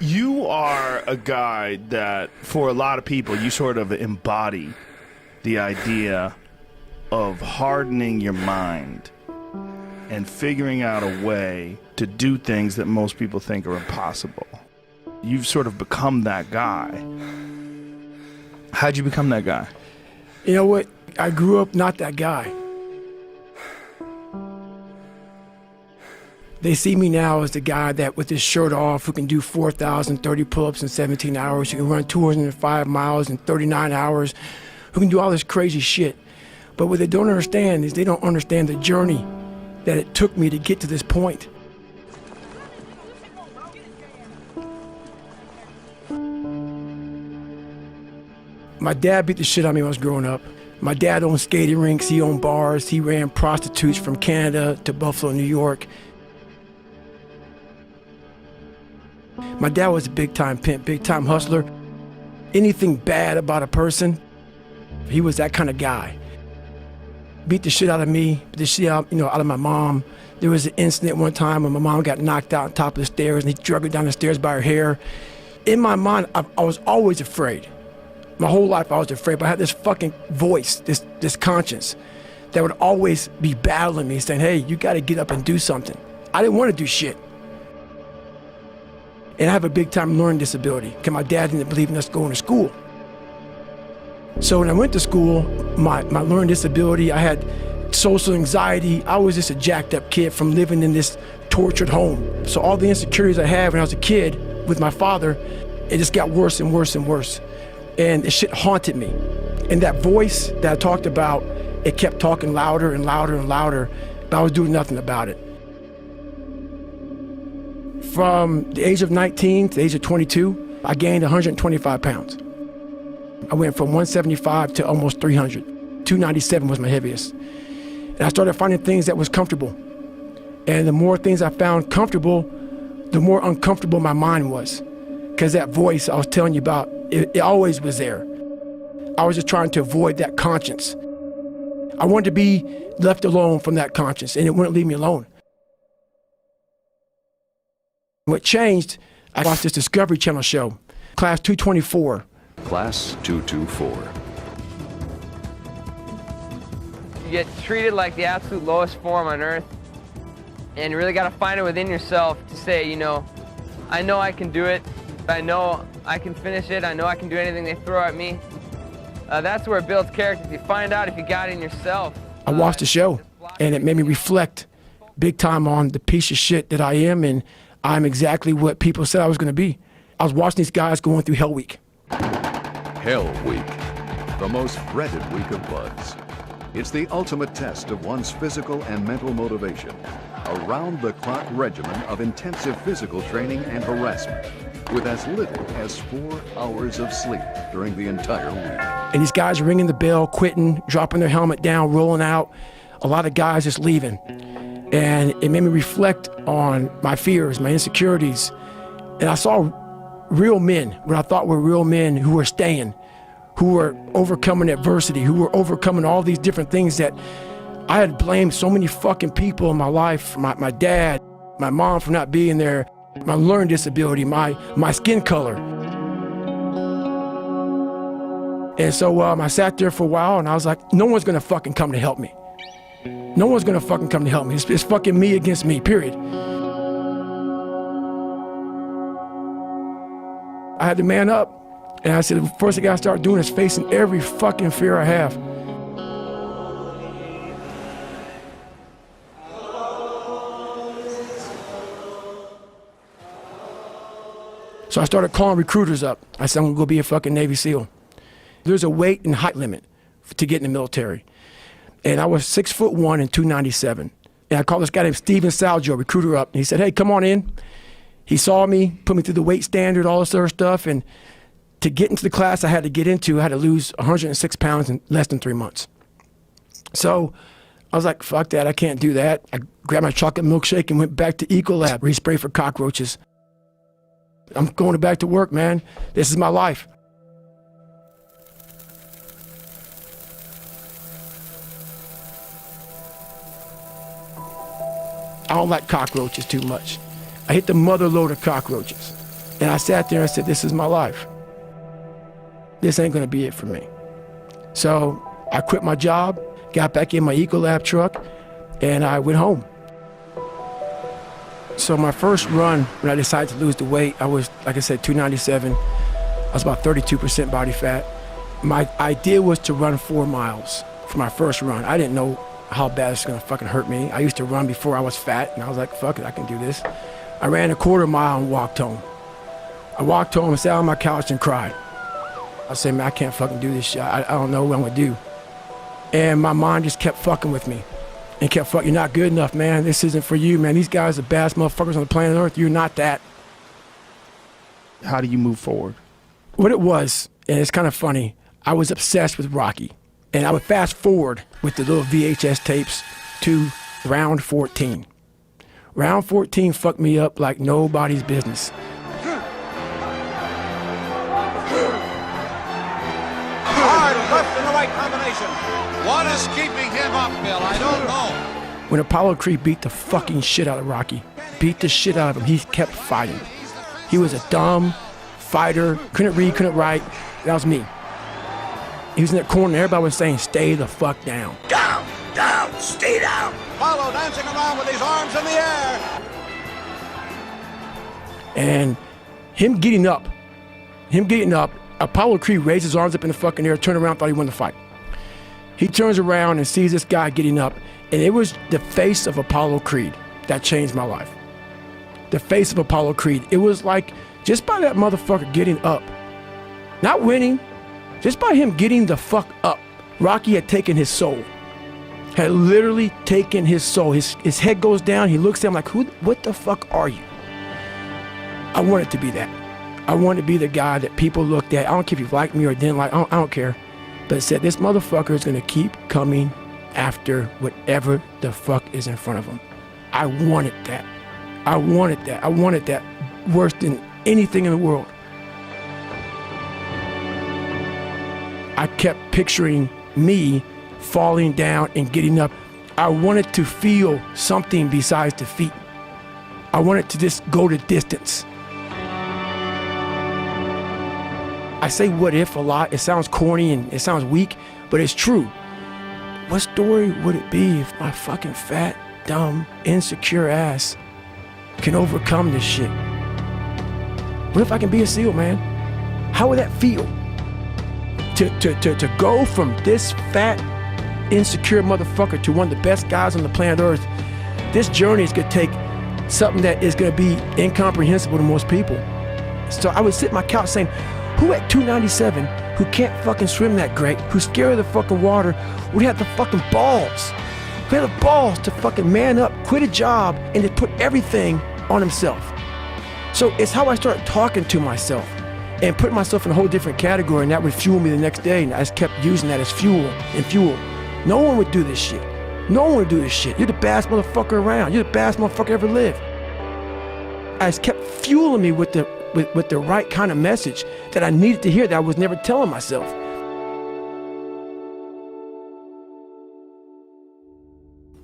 You are a guy that, for a lot of people, you sort of embody the idea of hardening your mind and figuring out a way to do things that most people think are impossible. You've sort of become that guy. How'd you become that guy? You know what? I grew up not that guy. They see me now as the guy that with his shirt off who can do 4,030 pull-ups in 17 hours, who can run 205 miles in 39 hours, who can do all this crazy shit. But what they don't understand is they don't understand the journey that it took me to get to this point. My dad beat the shit out of me when I was growing up. My dad owned skating rinks, he owned bars, he ran prostitutes from Canada to Buffalo, New York. My dad was a big-time pimp, big-time hustler. Anything bad about a person, he was that kind of guy. Beat the shit out of me, beat the shit out, out of my mom. There was an incident one time when my mom got knocked out on top of the stairs and he dragged her down the stairs by her hair. In my mind, I was always afraid. My whole life I was afraid, but I had this fucking voice, this conscience that would always be battling me, saying, hey, you gotta get up and do something. I didn't want to do shit. And I have a big time learning disability because my dad didn't believe in us going to school. So when I went to school, my learning disability, I had social anxiety. I was just a jacked up kid from living in this tortured home. So all the insecurities I had when I was a kid with my father, it just got worse and worse and worse. And the shit haunted me. And that voice that I talked about, it kept talking louder and louder and louder, but I was doing nothing about it. From the age of 19 to the age of 22, I gained 125 pounds. I went from 175 to almost 300. 297 was my heaviest. And I started finding things that was comfortable. And the more things I found comfortable, the more uncomfortable my mind was. Because that voice I was telling you about, it always was there. I was just trying to avoid that conscience. I wanted to be left alone from that conscience, and it wouldn't leave me alone. What changed, I watched this Discovery Channel show, Class 224. Class 224. You get treated like the absolute lowest form on earth, and you really got to find it within yourself to say, I know I can do it. I know I can finish it. I know I can do anything they throw at me. That's where it builds character. You find out if you got it in yourself. I watched the show, and it made me reflect big time on the piece of shit that I am, and I'm exactly what people said I was going to be. I was watching these guys going through Hell Week. Hell Week, the most dreaded week of buds. It's the ultimate test of one's physical and mental motivation. A round-the-clock regimen of intensive physical training and harassment, with as little as 4 hours of sleep during the entire week. And these guys ringing the bell, quitting, dropping their helmet down, rolling out. A lot of guys just leaving. And it made me reflect on my fears, my insecurities. And I saw real men, what I thought were real men who were staying, who were overcoming adversity, who were overcoming all these different things that I had blamed so many fucking people in my life, my dad, my mom for not being there, my learning disability, my skin color. And so I sat there for a while and I was like, no one's gonna fucking come to help me. No one's gonna fucking come to help me. It's fucking me against me, period. I had to man up. And I said, the first thing I gotta start doing is facing every fucking fear I have. So I started calling recruiters up. I said, I'm gonna go be a fucking Navy SEAL. There's a weight and height limit to get in the military. And I was 6'1" and 297. And I called this guy named Steven Salgio, recruiter, up. And he said, hey, come on in. He saw me, put me through the weight standard, all this other stuff. And to get into the class I had to get into, I had to lose 106 pounds in less than 3 months. So I was like, fuck that, I can't do that. I grabbed my chocolate milkshake and went back to Ecolab, respray for cockroaches. I'm going back to work, man. This is my life. I don't like cockroaches too much. I hit the mother load of cockroaches. And I sat there and said, this is my life. This ain't gonna be it for me. So I quit my job, got back in my Ecolab truck, and I went home. So my first run, when I decided to lose the weight, I was, like I said, 297. I was about 32% body fat. My idea was to run 4 miles for my first run. I didn't know how bad it's gonna fucking hurt me. I used to run before I was fat, and I was like, fuck it, I can do this. I ran a 1/4 mile and walked home. I walked home and sat on my couch and cried. I said, man, I can't fucking do this shit. I don't know what I'm gonna do. And my mind just kept fucking with me. And kept fucking, you're not good enough, man. This isn't for you, man. These guys are the baddest motherfuckers on the planet Earth. You're not that. How do you move forward? What it was, and it's kind of funny, I was obsessed with Rocky. And I would fast forward with the little VHS tapes to round 14. Round 14 fucked me up like nobody's business. Hard left and the right combination. What is keeping him up, Bill? I don't know. When Apollo Creed beat the fucking shit out of Rocky, beat the shit out of him, he kept fighting. He was a dumb fighter, couldn't read, couldn't write. That was me. He was in that corner and everybody was saying, stay the fuck down. Down, down, stay down. Apollo dancing around with his arms in the air. And him getting up, Apollo Creed raised his arms up in the fucking air, turned around, thought he won the fight. He turns around and sees this guy getting up, and it was the face of Apollo Creed that changed my life. The face of Apollo Creed. It was like, just by that motherfucker getting up, not winning, just by him getting the fuck up, Rocky had taken his soul. Had literally taken his soul. His head goes down, he looks at him like, what the fuck are you? I wanted to be that. I wanted to be the guy that people looked at. I don't care if you liked me or didn't like, I don't care. But said, this motherfucker is gonna keep coming after whatever the fuck is in front of him. I wanted that. I wanted that. I wanted that worse than anything in the world. I kept picturing me falling down and getting up. I wanted to feel something besides defeat. I wanted to just go the distance. I say what if a lot. It sounds corny and it sounds weak, but it's true. What story would it be if my fucking fat, dumb, insecure ass can overcome this shit? What if I can be a SEAL, man? How would that feel? To go from this fat, insecure motherfucker to one of the best guys on the planet Earth, this journey is gonna take something that is gonna be incomprehensible to most people. So I would sit on my couch saying, who at 297, who can't fucking swim that great, who's scared of the fucking water, would have the fucking balls? Who had the balls to fucking man up, quit a job, and to put everything on himself? So it's how I started talking to myself and putting myself in a whole different category, and that would fuel me the next day, and I just kept using that as fuel. No one would do this shit. No one would do this shit. You're the baddest motherfucker around. You're the baddest motherfucker ever lived. I just kept fueling me with the right kind of message that I needed to hear that I was never telling myself.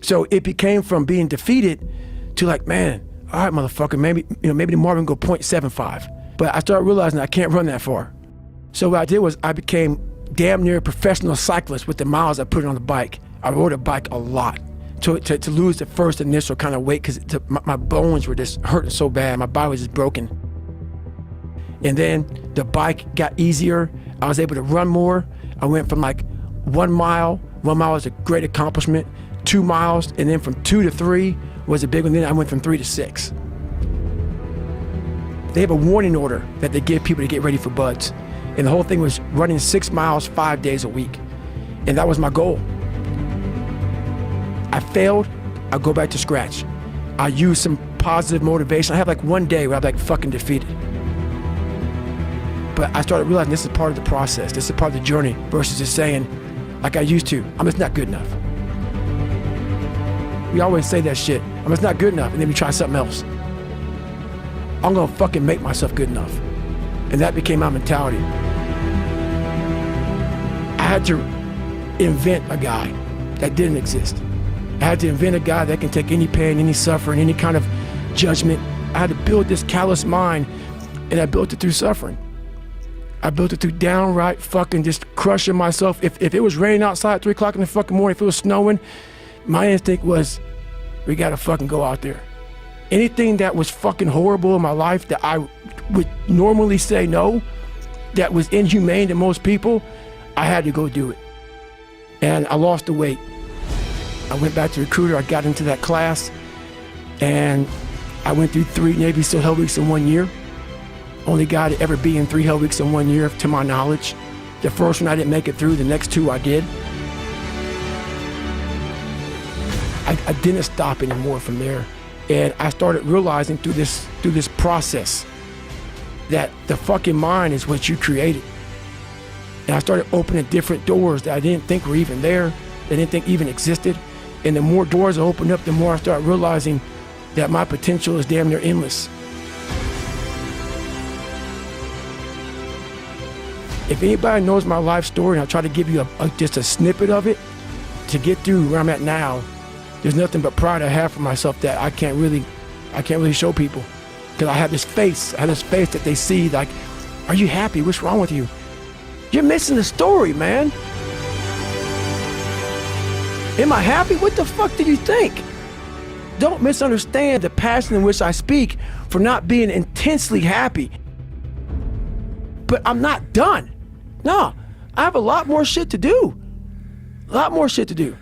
So it became from being defeated to like, man, all right, motherfucker, maybe tomorrow we can go 0.75. But I started realizing I can't run that far. So what I did was I became damn near a professional cyclist with the miles I put on the bike. I rode a bike a lot to lose the first initial kind of weight because my bones were just hurting so bad. My body was just broken. And then the bike got easier. I was able to run more. I went from like 1 mile. 1 mile was a great accomplishment. 2 miles, and then from 2 to 3 was a big one. Then I went from 3 to 6. They have a warning order that they give people to get ready for buds. And the whole thing was running 6 miles 5 days a week. And that was my goal. I failed, I'll go back to scratch. I use some positive motivation. I have like one day where I'm like fucking defeated. But I started realizing this is part of the process. This is part of the journey versus just saying, like I used to, I'm just not good enough. We always say that shit. I'm just not good enough, and then we try something else. I'm gonna fucking make myself good enough. And that became my mentality. I had to invent a guy that didn't exist. I had to invent a guy that can take any pain, any suffering, any kind of judgment. I had to build this callous mind And I built it through suffering. I built it through downright fucking just crushing myself. If it was raining outside at 3 o'clock in the fucking morning, if it was snowing, my instinct was, we gotta fucking go out there. Anything that was fucking horrible in my life that I would normally say no, that was inhumane to most people, I had to go do it. And I lost the weight. I went back to recruiter, I got into that class, and I went through 3 Navy SEAL Hell Weeks in 1 year. Only guy to ever be in 3 Hell Weeks in 1 year, to my knowledge. The first one I didn't make it through, the next 2 I did. I didn't stop anymore from there. And I started realizing through this process that the fucking mind is what you created. And I started opening different doors that I didn't think were even there, that I didn't think even existed. And the more doors I opened up, the more I started realizing that my potential is damn near endless. If anybody knows my life story, and I'll try to give you just a snippet of it, to get through where I'm at now, there's nothing but pride I have for myself that I can't really show people. Because I have this face that they see like, are you happy? What's wrong with you? You're missing the story, man. Am I happy? What the fuck do you think? Don't misunderstand the passion in which I speak for not being intensely happy. But I'm not done. No, I have a lot more shit to do. A lot more shit to do.